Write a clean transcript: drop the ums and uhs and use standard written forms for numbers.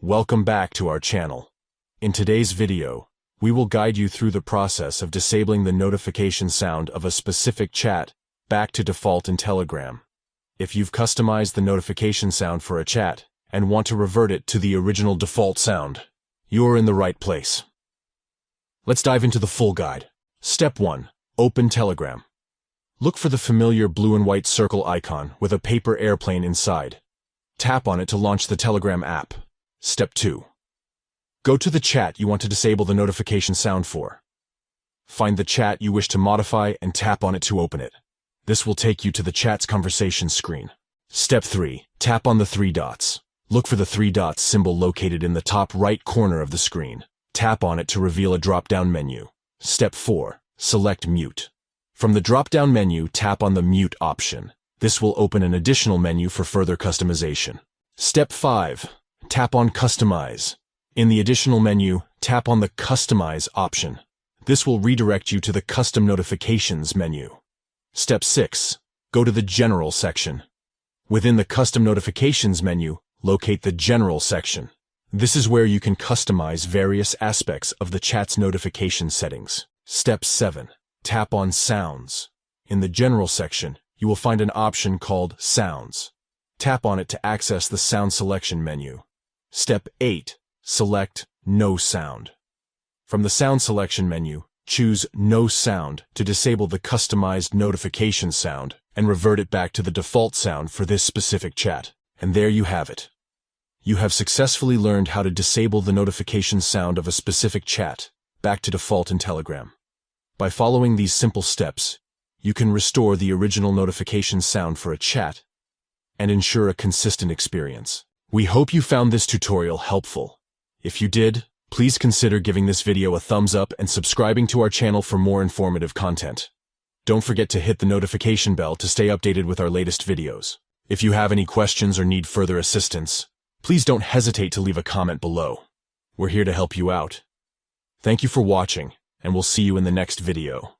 Welcome back to our channel. In today's video, we will guide you through the process of disabling the notification sound of a specific chat back to default in Telegram. If you've customized the notification sound for a chat and want to revert it to the original default sound, you're in the right place. Let's dive into the full guide. Step 1. Open Telegram. Look for the familiar blue and white circle icon with a paper airplane inside. Tap on it to launch the Telegram app. Step 2. Go to the chat you want to disable the notification sound for. Find the chat you wish to modify and tap on it to open it. This will take you to the chat's conversation screen. Step 3. Tap on the three dots. Look for the three dots symbol located in the top right corner of the screen. Tap on it to reveal a drop-down menu. Step 4. Select Mute. From the drop-down menu, tap on the Mute option. This will open an additional menu for further customization. Step 5. Tap on Customize. In the additional menu, tap on the Customize option. This will redirect you to the Custom Notifications menu. Step 6. Go to the General section. Within the Custom Notifications menu, locate the General section. This is where you can customize various aspects of the chat's notification settings. Step 7. Tap on Sounds. In the General section, you will find an option called Sounds. Tap on it to access the Sound Selection menu. Step 8. Select No Sound. From the Sound Selection menu, choose No Sound to disable the customized notification sound and revert it back to the default sound for this specific chat. And there you have it. You have successfully learned how to disable the notification sound of a specific chat back to default in Telegram. By following these simple steps, you can restore the original notification sound for a chat and ensure a consistent experience. We hope you found this tutorial helpful. If you did, please consider giving this video a thumbs up and subscribing to our channel for more informative content. Don't forget to hit the notification bell to stay updated with our latest videos. If you have any questions or need further assistance, please don't hesitate to leave a comment below. We're here to help you out. Thank you for watching, and we'll see you in the next video.